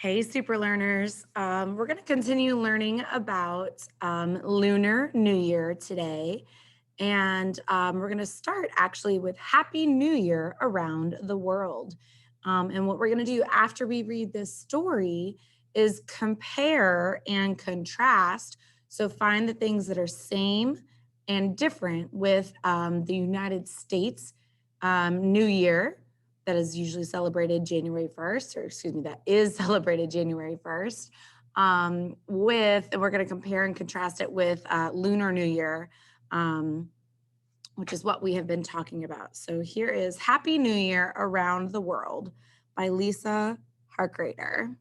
Hey, super learners. We're going to continue learning about Lunar New Year today. And we're going to start actually with Happy New Year around the world. And what we're going to do after we read this story is compare and contrast. So find the things that are same and different with the United States New Year that is usually celebrated January 1st, or excuse me, that is celebrated January 1st, and we're going to compare and contrast it with Lunar New Year, which is what we have been talking about. So here is Happy New Year Around the World by Lisa Harkrader.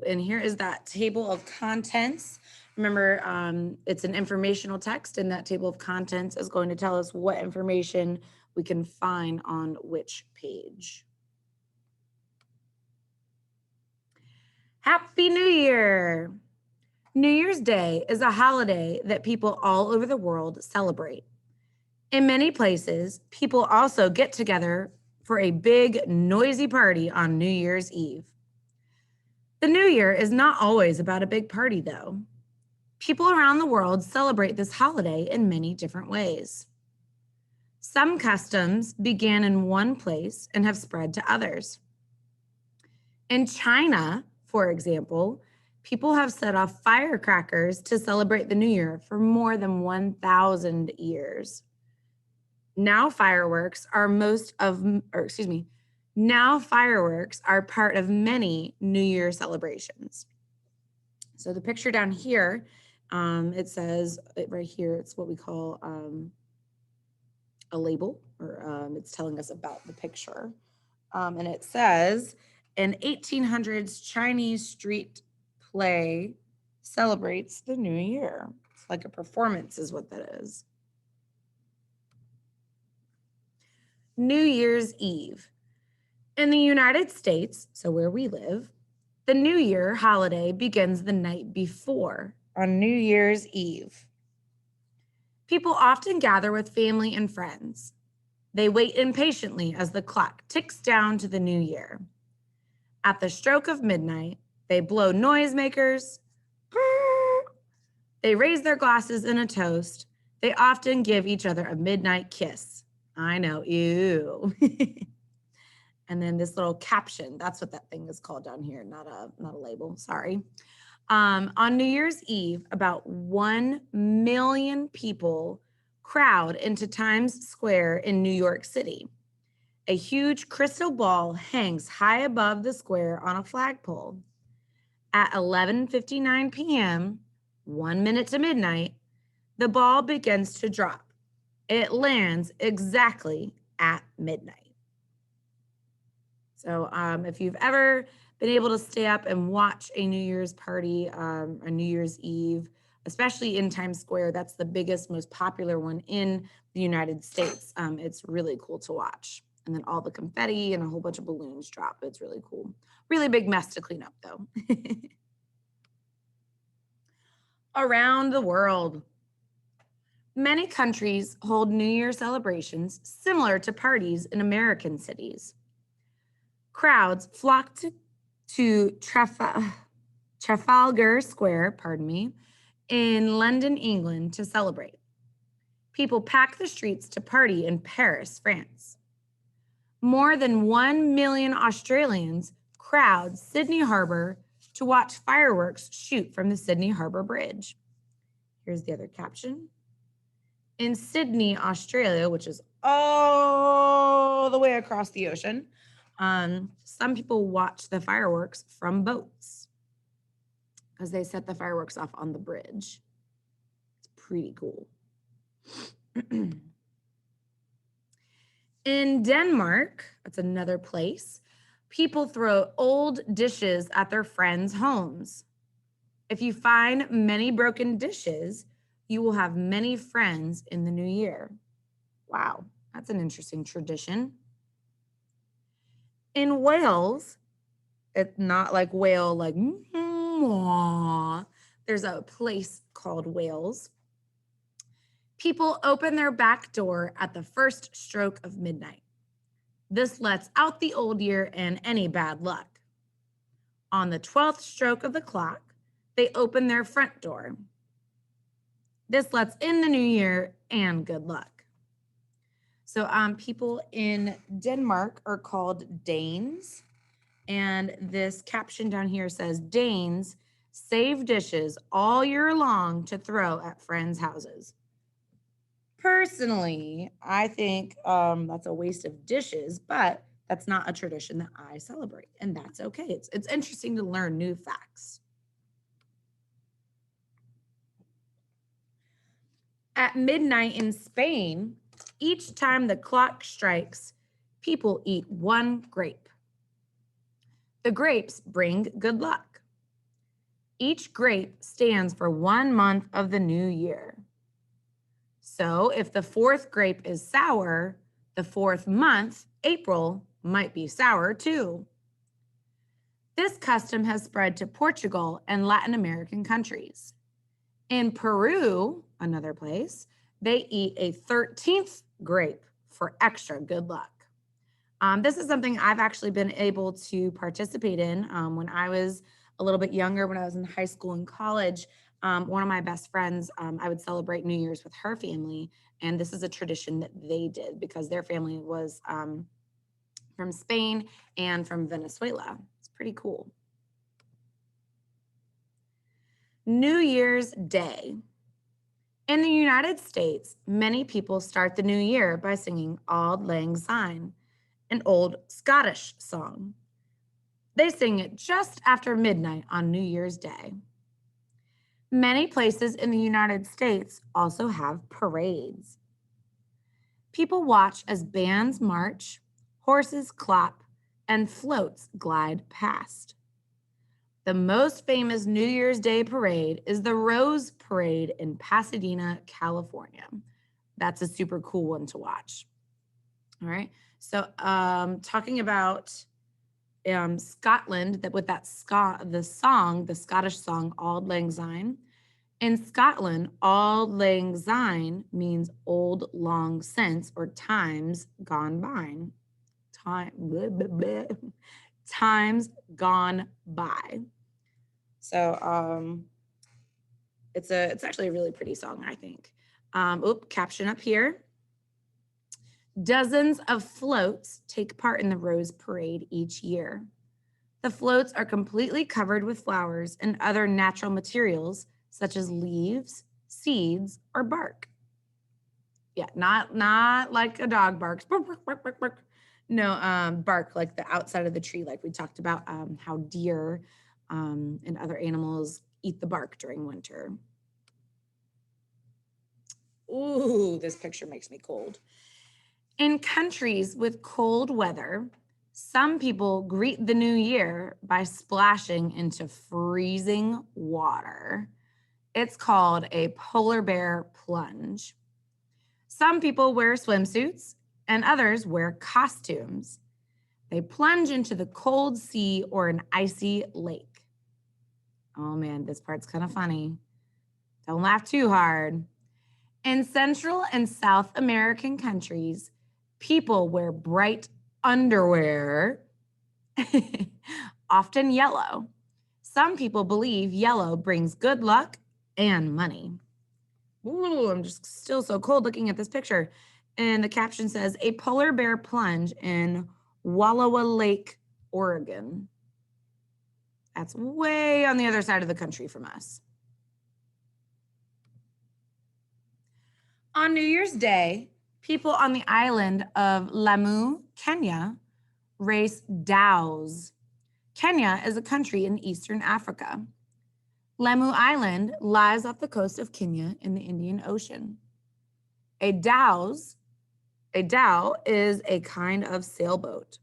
And here is that table of contents. Remember, it's an informational text, and that table of contents is going to tell us what information we can find on which page. Happy New Year! New Year's Day is a holiday that people all over the world celebrate. In many places, people also get together for a big, noisy party on New Year's Eve. The New Year is not always about a big party, though. People around the world celebrate this holiday in many different ways. Some customs began in one place and have spread to others. In China, for example, people have set off firecrackers to celebrate the New Year for more than 1,000 years. Now fireworks are part of many New Year celebrations. So the picture down here, it says right here, it's what we call a label, or it's telling us about the picture. And it says, an 1800s Chinese street play celebrates the New Year. It's like a performance is what that is. New Year's Eve. In the United States, so where we live, the New Year holiday begins the night before, on New Year's Eve. People often gather with family and friends. They wait impatiently as the clock ticks down to the new year. At the stroke of midnight, they blow noisemakers. They raise their glasses in a toast. They often give each other a midnight kiss. I know, ew. And then this little caption, that's what that thing is called down here, not a label, sorry. On New Year's Eve, about 1 million people crowd into Times Square in New York City. A huge crystal ball hangs high above the square on a flagpole. At 11:59 p.m., 1 minute to midnight, the ball begins to drop. It lands exactly at midnight. So if you've ever been able to stay up and watch a New Year's party, a New Year's Eve, especially in Times Square, that's the biggest, most popular one in the United States. It's really cool to watch. And then all the confetti and a whole bunch of balloons drop. It's really cool. Really big mess to clean up, though. Around the world. Many countries hold New Year celebrations similar to parties in American cities. Crowds flock to Trafalgar Square, in London, England to celebrate. People pack the streets to party in Paris, France. More than 1 million Australians crowd Sydney Harbor to watch fireworks shoot from the Sydney Harbor Bridge. Here's the other caption. In Sydney, Australia, which is all the way across the ocean, some people watch the fireworks from boats because they set the fireworks off on the bridge. It's pretty cool. In Denmark, that's another place, people throw old dishes at their friends' homes. If you find many broken dishes, you will have many friends in the new year. Wow, that's an interesting tradition. In Wales, it's not like whale, like, there's a place called Wales. People open their back door at the first stroke of midnight. This lets out the old year and any bad luck. On the 12th stroke of the clock, they open their front door. This lets in the new year and good luck. So people in Denmark are called Danes. And this caption down here says, Danes save dishes all year long to throw at friends' houses. Personally, I think that's a waste of dishes, but that's not a tradition that I celebrate, and that's okay. It's interesting to learn new facts. At midnight in Spain, each time the clock strikes, people eat one grape. The grapes bring good luck. Each grape stands for 1 month of the new year. So if the 4th grape is sour, the 4th month, April, might be sour too. This custom has spread to Portugal and Latin American countries. In Peru, another place, they eat a 13th grape for extra good luck. This is something I've actually been able to participate in when I was a little bit younger, when I was in high school and college. One of my best friends, I would celebrate New Year's with her family, and this is a tradition that they did because their family was from Spain and from Venezuela. It's pretty cool. New Year's Day. In the United States, many people start the new year by singing Auld Lang Syne, an old Scottish song. They sing it just after midnight on New Year's Day. Many places in the United States also have parades. People watch as bands march, horses clap, and floats glide past. The most famous New Year's Day parade is the Rose Parade in Pasadena, California. That's a super cool one to watch. All right. So talking about Scotland, that with that the Scottish song Auld Lang Syne. In Scotland, Auld Lang Syne means old long since or times gone by. Times gone by. So it's actually a really pretty song, I think. Caption up here. Dozens of floats take part in the Rose Parade each year. The floats are completely covered with flowers and other natural materials such as leaves, seeds, or bark. Yeah, not like a dog barks. No, bark like the outside of the tree, like we talked about how deer and other animals eat the bark during winter. Ooh, this picture makes me cold. In countries with cold weather, some people greet the new year by splashing into freezing water. It's called a polar bear plunge. Some people wear swimsuits and others wear costumes. They plunge into the cold sea or an icy lake. Oh man, this part's kind of funny. Don't laugh too hard. In Central and South American countries, people wear bright underwear, often yellow. Some people believe yellow brings good luck and money. Ooh, I'm just still so cold looking at this picture. And the caption says, a polar bear plunge in Wallowa Lake, Oregon. That's way on the other side of the country from us. On New Year's Day, people on the island of Lamu, Kenya, race dhows. Kenya is a country in Eastern Africa. Lamu Island lies off the coast of Kenya in the Indian Ocean. A dhow is a kind of sailboat.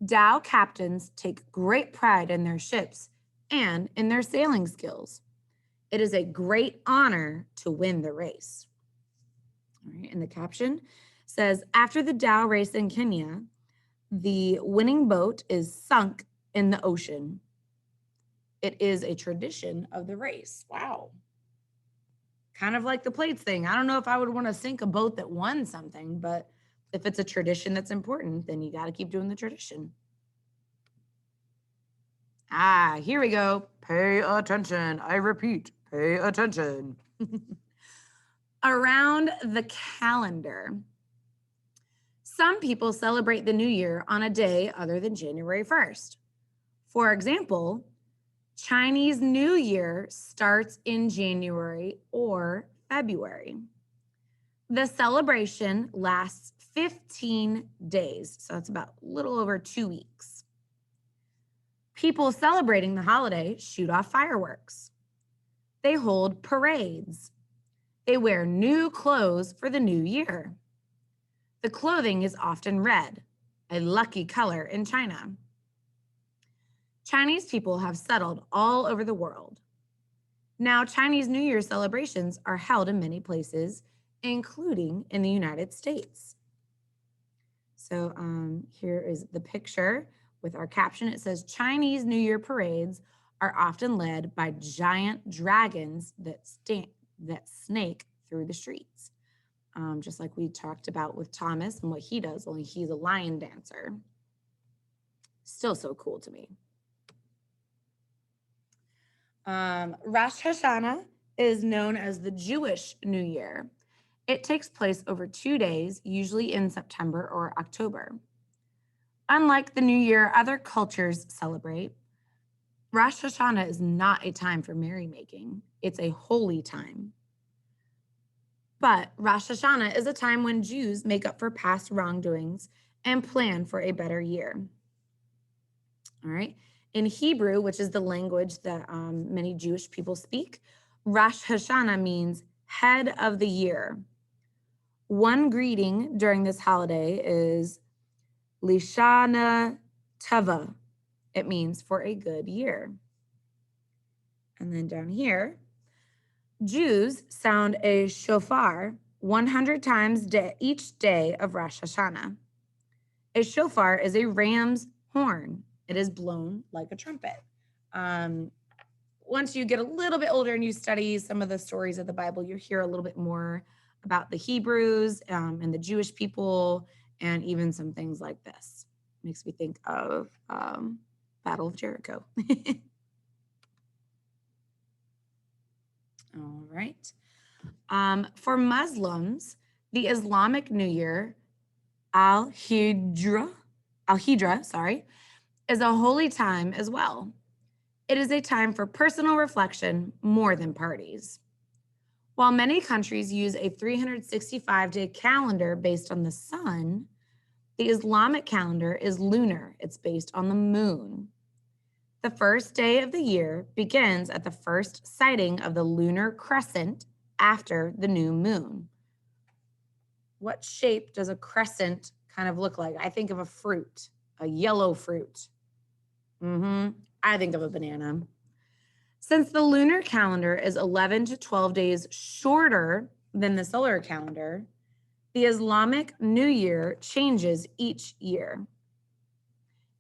Dhow captains take great pride in their ships and in their sailing skills. It is a great honor to win the race. All right, and the caption says, after the dhow race in Kenya, the winning boat is sunk in the ocean. It is a tradition of the race. Wow. Kind of like the plates thing. I don't know if I would want to sink a boat that won something, but if it's a tradition that's important, then you got to keep doing the tradition. Ah, here we go. Pay attention. I repeat, pay attention. Around the calendar, some people celebrate the new year on a day other than January 1st. For example, Chinese New Year starts in January or February. The celebration lasts 15 days, so it's about a little over 2 weeks. People celebrating the holiday shoot off fireworks. They hold parades. They wear new clothes for the new year. The clothing is often red, a lucky color in China. Chinese people have settled all over the world. Now, Chinese New Year celebrations are held in many places, including in the United States. So here is the picture with our caption. It says, Chinese New Year parades are often led by giant dragons that snake through the streets. Just like we talked about with Thomas and what he does, only he's a lion dancer. Still so cool to me. Rosh Hashanah is known as the Jewish New Year. It takes place over 2 days, usually in September or October. Unlike the New Year other cultures celebrate, Rosh Hashanah is not a time for merrymaking. It's a holy time. But Rosh Hashanah is a time when Jews make up for past wrongdoings and plan for a better year. All right. In Hebrew, which is the language that many Jewish people speak, Rosh Hashanah means head of the year. One greeting during this holiday is Lishana Tova. It means for a good year. And then down here, Jews sound a shofar 100 times each day of Rosh Hashanah. A shofar is a ram's horn. It is blown like a trumpet. Once you get a little bit older and you study some of the stories of the Bible, you hear a little bit more about the Hebrews and the Jewish people, and even some things like this. Makes me think of Battle of Jericho. All right. For Muslims, the Islamic New Year, Al-Hijra, is a holy time as well. It is a time for personal reflection more than parties. While many countries use a 365-day calendar based on the sun, the Islamic calendar is lunar. It's based on the moon. The first day of the year begins at the first sighting of the lunar crescent after the new moon. What shape does a crescent kind of look like? I think of a fruit, a yellow fruit. I think of a banana. Since the lunar calendar is 11 to 12 days shorter than the solar calendar, the Islamic New Year changes each year.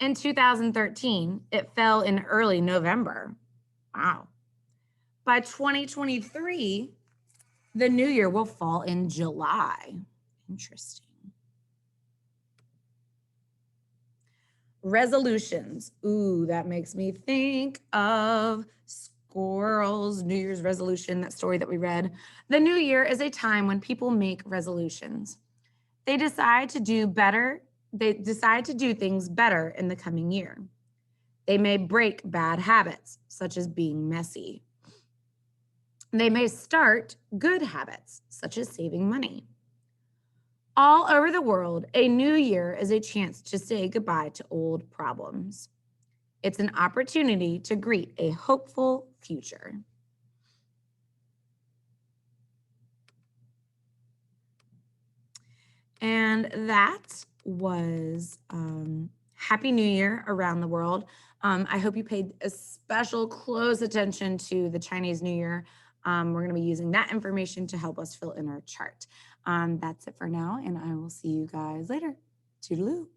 In 2013, it fell in early November. Wow. By 2023, the New Year will fall in July. Interesting. Resolutions. Ooh, that makes me think of Squirrel's New Year's resolution, that story that we read. The New Year is a time when people make resolutions. They decide to do things better in the coming year. They may break bad habits, such as being messy. They may start good habits, such as saving money. All over the world, a new year is a chance to say goodbye to old problems. It's an opportunity to greet a hopeful future. And that was Happy New Year around the world. I hope you paid a special close attention to the Chinese New Year. We're going to be using that information to help us fill in our chart. That's it for now, and I will see you guys later. Toodaloo.